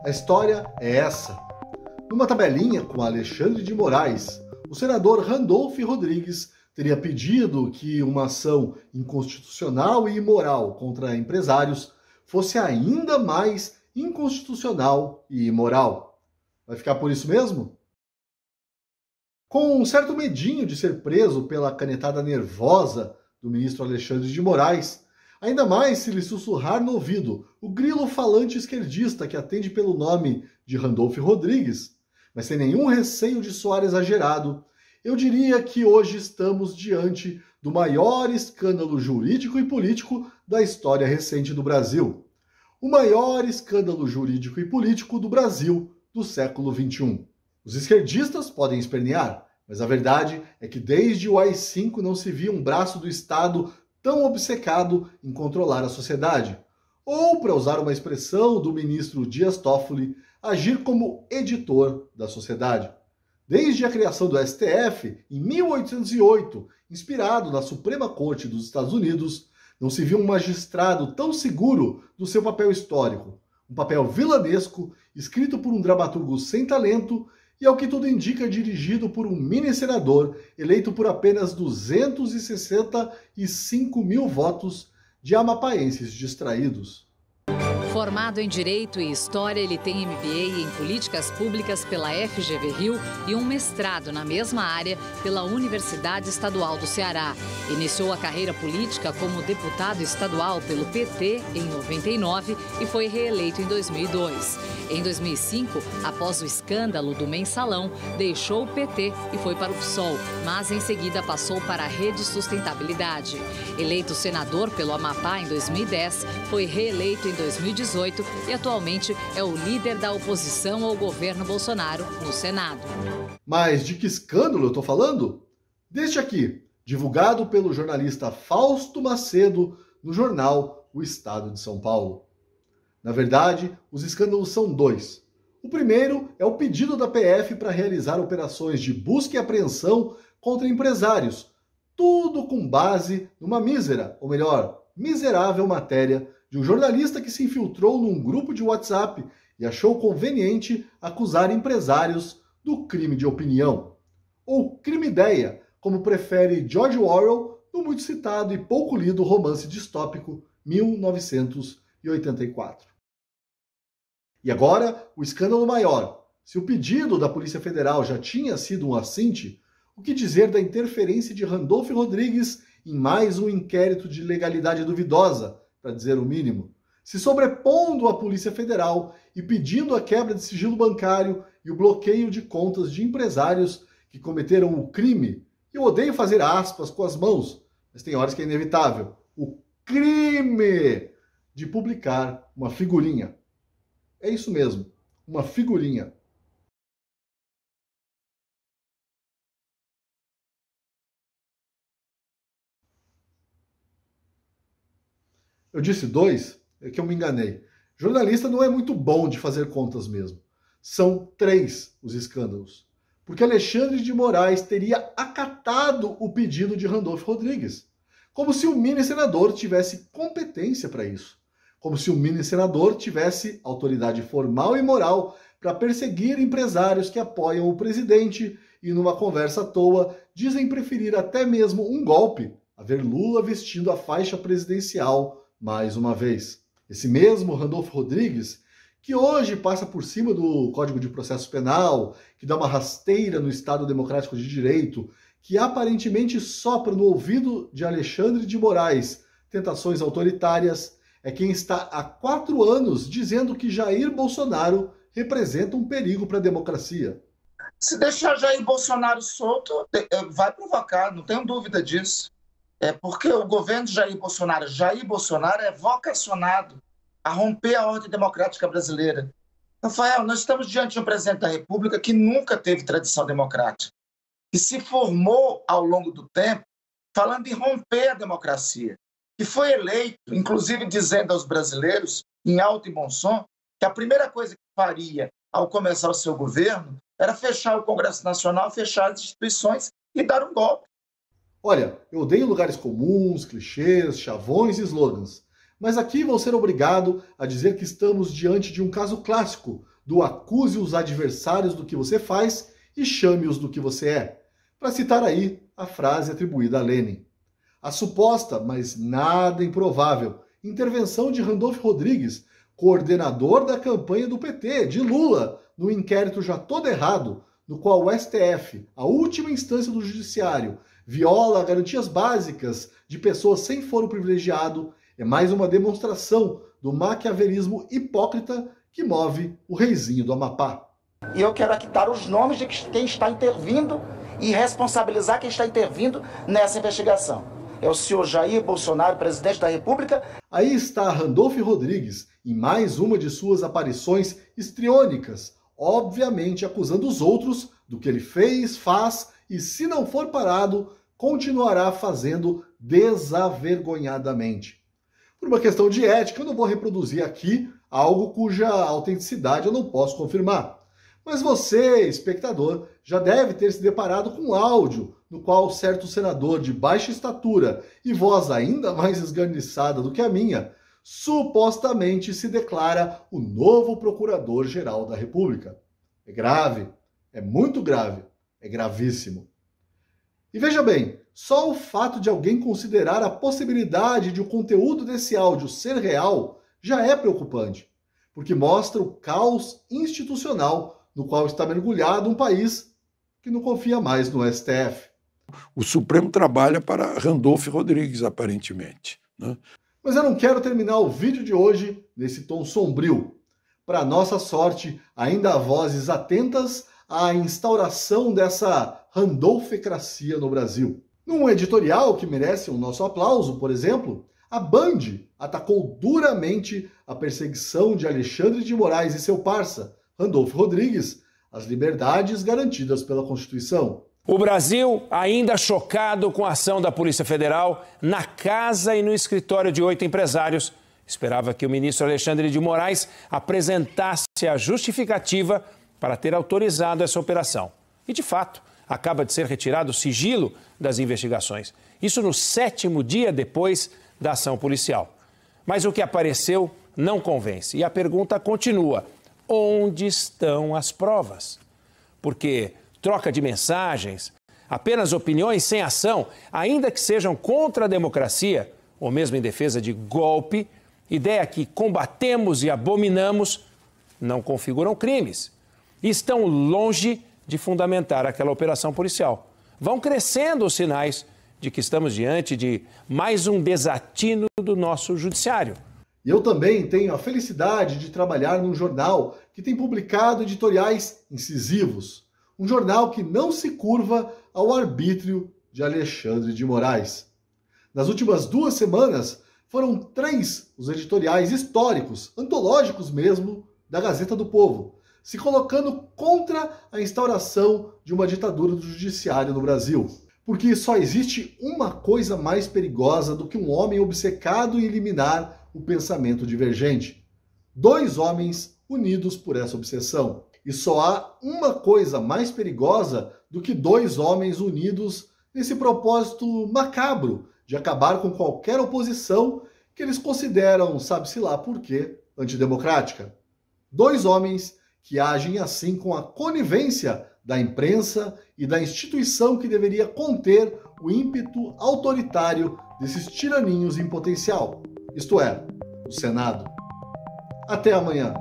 A história é essa. Numa tabelinha com Alexandre de Moraes, o senador Randolph Rodrigues teria pedido que uma ação inconstitucional e imoral contra empresários fosse ainda mais inconstitucional e imoral. Vai ficar por isso mesmo? Com um certo medinho de ser preso pela canetada nervosa do ministro Alexandre de Moraes, ainda mais se lhe sussurrar no ouvido o grilo falante esquerdista que atende pelo nome de Randolph Rodrigues, mas sem nenhum receio de soar exagerado, eu diria que hoje estamos diante do maior escândalo jurídico e político da história recente do Brasil. O maior escândalo jurídico e político do Brasil do século XXI. Os esquerdistas podem espernear, mas a verdade é que desde o AI-5 não se via um braço do Estado tão obcecado em controlar a sociedade. Ou, para usar uma expressão do ministro Dias Toffoli, agir como editor da sociedade. Desde a criação do STF, em 1808, inspirado na Suprema Corte dos Estados Unidos, não se viu um magistrado tão seguro do seu papel histórico. Um papel vilanesco, escrito por um dramaturgo sem talento e, ao que tudo indica, dirigido por um mini-senador eleito por apenas 265 mil votos de amapaenses distraídos. Formado em Direito e História, ele tem MBA em Políticas Públicas pela FGV Rio e um mestrado na mesma área pela Universidade Estadual do Ceará. Iniciou a carreira política como deputado estadual pelo PT em 99 e foi reeleito em 2002. Em 2005, após o escândalo do Mensalão, deixou o PT e foi para o PSOL, mas em seguida passou para a Rede Sustentabilidade. Eleito senador pelo Amapá em 2010, foi reeleito em 2018 e atualmente é o líder da oposição ao governo Bolsonaro no Senado. Mas de que escândalo eu estou falando? Deste aqui, divulgado pelo jornalista Fausto Macedo no jornal O Estado de São Paulo. Na verdade, os escândalos são dois. O primeiro é o pedido da PF para realizar operações de busca e apreensão contra empresários, tudo com base numa mísera, ou melhor, miserável matéria de um jornalista que se infiltrou num grupo de WhatsApp e achou conveniente acusar empresários do crime de opinião, ou crime-ideia, como prefere George Orwell no muito citado e pouco lido romance distópico 1984. E agora, o escândalo maior. Se o pedido da Polícia Federal já tinha sido um assinte, o que dizer da interferência de Randolph Rodrigues em mais um inquérito de legalidade duvidosa, para dizer o mínimo, se sobrepondo à Polícia Federal e pedindo a quebra de sigilo bancário e o bloqueio de contas de empresários que cometeram o crime, eu odeio fazer aspas com as mãos, mas tem horas que é inevitável, o crime de publicar uma figurinha. É isso mesmo, uma figurinha. Eu disse dois, é que eu me enganei. Jornalista não é muito bom de fazer contas mesmo. São três os escândalos. Porque Alexandre de Moraes teria acatado o pedido de Randolph Rodrigues. Como se o mini-senador tivesse competência para isso. Como se o mini-senador tivesse autoridade formal e moral para perseguir empresários que apoiam o presidente e, numa conversa à toa, dizem preferir até mesmo um golpe a ver Lula vestindo a faixa presidencial mais uma vez. Esse mesmo Randolph Rodrigues, que hoje passa por cima do Código de Processo Penal, que dá uma rasteira no Estado Democrático de Direito, que aparentemente sopra no ouvido de Alexandre de Moraes tentações autoritárias, é quem está há 4 anos dizendo que Jair Bolsonaro representa um perigo para a democracia. Se deixar Jair Bolsonaro solto, vai provocar, não tenho dúvida disso. É porque o governo de Jair Bolsonaro é vocacionado a romper a ordem democrática brasileira. Rafael, nós estamos diante de um presidente da República que nunca teve tradição democrática, que se formou ao longo do tempo falando em romper a democracia, que foi eleito, inclusive dizendo aos brasileiros, em alto e bom som, que a primeira coisa que faria ao começar o seu governo era fechar o Congresso Nacional, fechar as instituições e dar um golpe. Olha, eu odeio lugares comuns, clichês, chavões e slogans, mas aqui vou ser obrigado a dizer que estamos diante de um caso clássico do acuse os adversários do que você faz e chame-os do que você é, para citar aí a frase atribuída a Lenin. A suposta, mas nada improvável, intervenção de Randolph Rodrigues, coordenador da campanha do PT, de Lula, no inquérito já todo errado, no qual o STF, a última instância do judiciário, viola garantias básicas de pessoas sem foro privilegiado, é mais uma demonstração do maquiavelismo hipócrita que move o reizinho do Amapá. E eu quero aqui dar os nomes de quem está intervindo e responsabilizar quem está intervindo nessa investigação. É o senhor Jair Bolsonaro, presidente da República. Aí está Randolph Rodrigues, em mais uma de suas aparições histriônicas, obviamente acusando os outros do que ele fez, faz e, se não for parado, continuará fazendo desavergonhadamente. Por uma questão de ética, eu não vou reproduzir aqui algo cuja autenticidade eu não posso confirmar. Mas você, espectador, já deve ter se deparado com um áudio no qual certo senador de baixa estatura e voz ainda mais esganiçada do que a minha, supostamente se declara o novo Procurador-Geral da República. É grave, é muito grave, é gravíssimo. E veja bem, só o fato de alguém considerar a possibilidade de o conteúdo desse áudio ser real já é preocupante, porque mostra o caos institucional no qual está mergulhado um país que não confia mais no STF. O Supremo trabalha para Randolph Rodrigues, aparentemente, né? Mas eu não quero terminar o vídeo de hoje nesse tom sombrio. Para nossa sorte, ainda há vozes atentas à instauração dessa randolfecracia no Brasil. Num editorial que merece o nosso aplauso, por exemplo, a Band atacou duramente a perseguição de Alexandre de Moraes e seu parça, Randolph Rodrigues, as liberdades garantidas pela Constituição. O Brasil ainda chocado com a ação da Polícia Federal na casa e no escritório de 8 empresários. Esperava que o ministro Alexandre de Moraes apresentasse a justificativa para ter autorizado essa operação. E, de fato, acaba de ser retirado o sigilo das investigações. Isso no 7º dia depois da ação policial. Mas o que apareceu não convence. E a pergunta continua: onde estão as provas? Porque troca de mensagens, apenas opiniões sem ação, ainda que sejam contra a democracia, ou mesmo em defesa de golpe, ideia que combatemos e abominamos, não configuram crimes. E estão longe de fundamentar aquela operação policial. Vão crescendo os sinais de que estamos diante de mais um desatino do nosso judiciário. E eu também tenho a felicidade de trabalhar num jornal que tem publicado editoriais incisivos. Um jornal que não se curva ao arbítrio de Alexandre de Moraes. Nas últimas 2 semanas, foram 3 os editoriais históricos, antológicos mesmo, da Gazeta do Povo, se colocando contra a instauração de uma ditadura do judiciário no Brasil. Porque só existe uma coisa mais perigosa do que um homem obcecado em eliminar o pensamento divergente. 2 homens unidos por essa obsessão. E só há uma coisa mais perigosa do que 2 homens unidos nesse propósito macabro de acabar com qualquer oposição que eles consideram, sabe-se lá por quê, antidemocrática. 2 homens que agem assim com a conivência da imprensa e da instituição que deveria conter o ímpeto autoritário desses tiraninhos em potencial, isto é, o Senado. Até amanhã.